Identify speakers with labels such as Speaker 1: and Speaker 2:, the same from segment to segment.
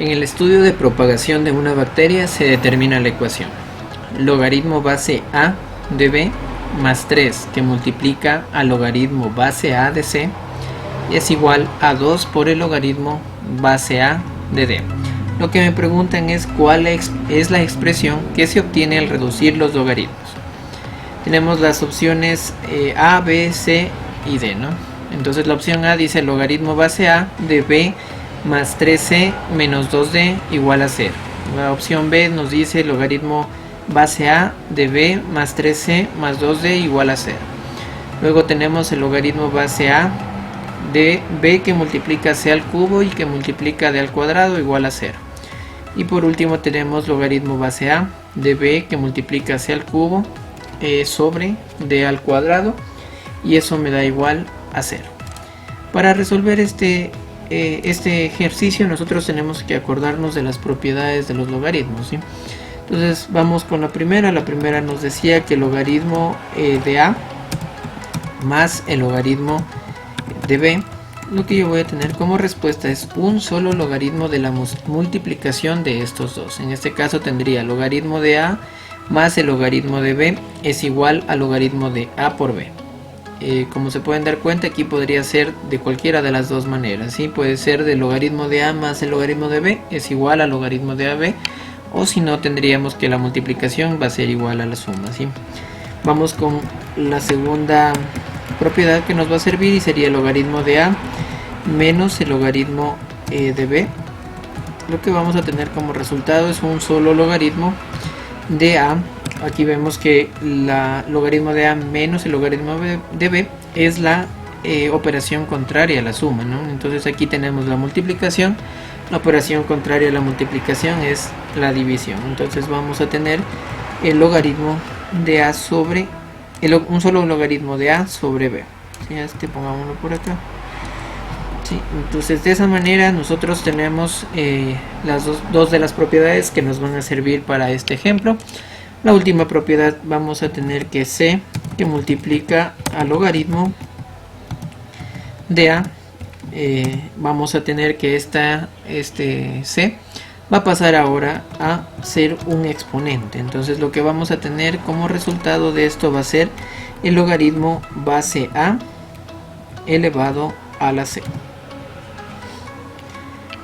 Speaker 1: En el estudio de propagación de una bacteria se determina la ecuación. Logaritmo base A de B más 3 que multiplica al logaritmo base A de C es igual a 2 por el logaritmo base A de D. Lo que me preguntan es cuál es la expresión que se obtiene al reducir los logaritmos. Tenemos las opciones A, B, C y D, ¿no? Entonces la opción A dice logaritmo base A de B más 3C menos 2D igual a 0. La opción B nos dice logaritmo base A de B más 3C más 2D igual a 0. Luego tenemos el logaritmo base A de B que multiplica C al cubo y que multiplica D al cuadrado igual a 0. Y por último tenemos logaritmo base A de B que multiplica C al cubo sobre D al cuadrado y eso me da igual a 0. Para resolver este ejercicio nosotros tenemos que acordarnos de las propiedades de los logaritmos, ¿sí? Entonces vamos con la primera. La primera nos decía que el logaritmo de A más el logaritmo de B, lo que yo voy a tener como respuesta es un solo logaritmo de la multiplicación de estos dos. En este caso tendría logaritmo de A más el logaritmo de B es igual al logaritmo de A por B. Como se pueden dar cuenta, aquí podría ser de cualquiera de las dos maneras, ¿sí? Puede ser del logaritmo de A más el logaritmo de B es igual al logaritmo de AB, o si no tendríamos que la multiplicación va a ser igual a la suma, ¿sí? Vamos con la segunda propiedad que nos va a servir y sería el logaritmo de A menos el logaritmo de B. Lo que vamos a tener como resultado es un solo logaritmo de A. Aquí vemos que la logaritmo de A menos el logaritmo de B es la operación contraria a la suma, ¿no? Entonces aquí tenemos la multiplicación, la operación contraria a la multiplicación es la división. Entonces vamos a tener el logaritmo de A sobre, un solo logaritmo de A sobre B. ¿Sí? Pongámoslo por acá. ¿Sí? Entonces de esa manera nosotros tenemos las dos de las propiedades que nos van a servir para este ejemplo. La última propiedad vamos a tener que C que multiplica al logaritmo de A. Vamos a tener que C va a pasar ahora a ser un exponente. Entonces lo que vamos a tener como resultado de esto va a ser el logaritmo base A elevado a la C.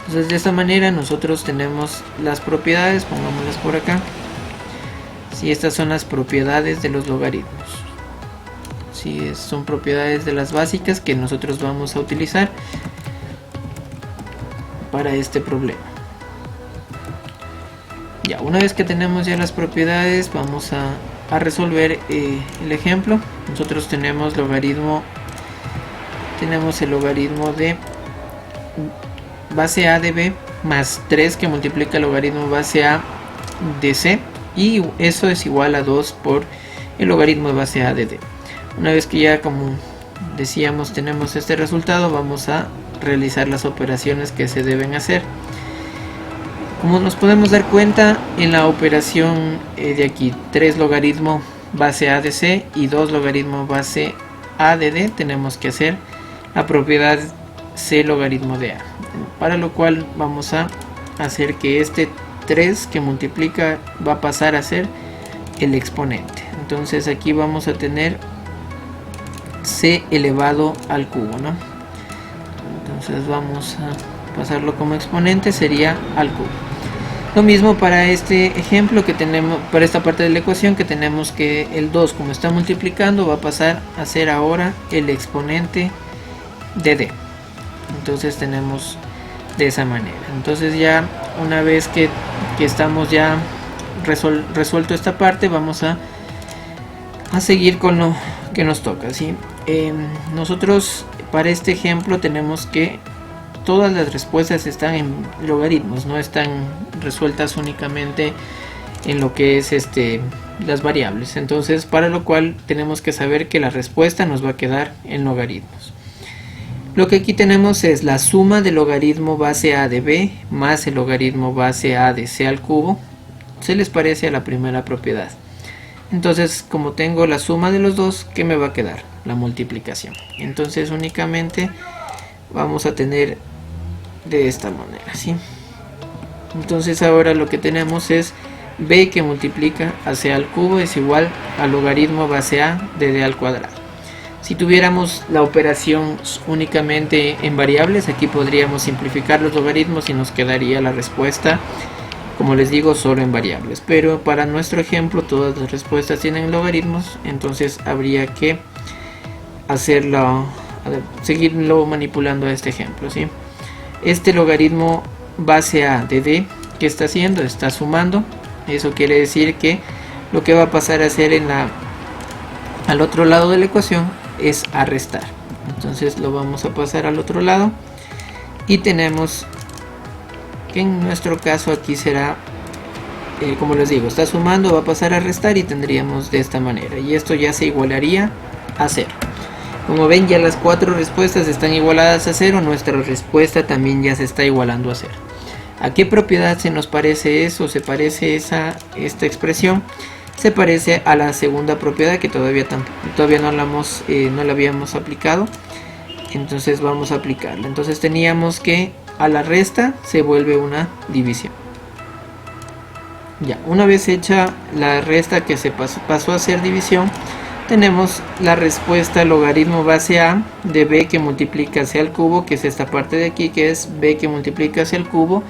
Speaker 1: Entonces de esta manera nosotros tenemos las propiedades, pongámoslas por acá. Si estas son las propiedades de los logaritmos, si son propiedades de las básicas que nosotros vamos a utilizar para este problema. Ya, una vez que tenemos ya las propiedades, vamos a resolver el ejemplo. Nosotros tenemos el logaritmo de base A de B más 3 que multiplica el logaritmo base A de C. Y eso es igual a 2 por el logaritmo de base A de D. Una vez que ya, como decíamos, tenemos este resultado, vamos a realizar las operaciones que se deben hacer. Como nos podemos dar cuenta, en la operación de aquí, 3 logaritmo base A de C y 2 logaritmo base A de D, tenemos que hacer la propiedad C logaritmo de A. Para lo cual vamos a hacer que este 3 que multiplica va a pasar a ser el exponente. Entonces aquí vamos a tener C elevado al cubo, ¿no? Entonces vamos a pasarlo como exponente, sería al cubo. Lo mismo para este ejemplo que tenemos, para esta parte de la ecuación, que tenemos que el 2 como está multiplicando va a pasar a ser ahora el exponente de D. Entonces tenemos de esa manera. Entonces ya una vez que estamos ya resuelto esta parte, vamos a seguir con lo que nos toca, ¿sí? Nosotros para este ejemplo tenemos que todas las respuestas están en logaritmos, no están resueltas únicamente en lo que es las variables. Entonces para lo cual tenemos que saber que la respuesta nos va a quedar en logaritmos. Lo que aquí tenemos es la suma del logaritmo base A de B más el logaritmo base A de C al cubo. Se les parece a la primera propiedad. Entonces, como tengo la suma de los dos, ¿qué me va a quedar? La multiplicación. Entonces únicamente vamos a tener de esta manera, ¿sí? Entonces ahora lo que tenemos es b que multiplica a c al cubo es igual al logaritmo base a de d al cuadrado. Si tuviéramos la operación únicamente en variables, aquí podríamos simplificar los logaritmos y nos quedaría la respuesta, como les digo, solo en variables. Pero para nuestro ejemplo todas las respuestas tienen logaritmos, entonces habría que seguirlo manipulando a este ejemplo, ¿sí? Este logaritmo base a de d, ¿qué está haciendo? Está sumando. Eso quiere decir que lo que va a pasar a hacer al otro lado de la ecuación es a restar. Entonces lo vamos a pasar al otro lado y tenemos que en nuestro caso aquí será, como les digo, está sumando, va a pasar a restar y tendríamos de esta manera, y esto ya se igualaría a 0. Como ven, ya las 4 respuestas están igualadas a 0, nuestra respuesta también ya se está igualando a 0. ¿A qué propiedad se nos parece eso? ¿Se parece esta expresión? Se parece a la segunda propiedad que todavía no la habíamos aplicado. Entonces vamos a aplicarla. Entonces teníamos que a la resta se vuelve una división. Ya, una vez hecha la resta que se pasó a ser división, tenemos la respuesta logaritmo base a de b que multiplica hacia el cubo, que es esta parte de aquí, que es b que multiplica hacia el cubo,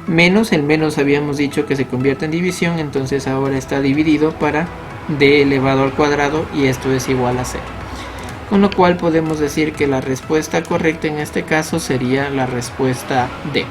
Speaker 1: menos el menos habíamos dicho que se convierte en división, entonces ahora está dividido para d elevado al cuadrado y esto es igual a 0. Con lo cual podemos decir que la respuesta correcta en este caso sería la respuesta D.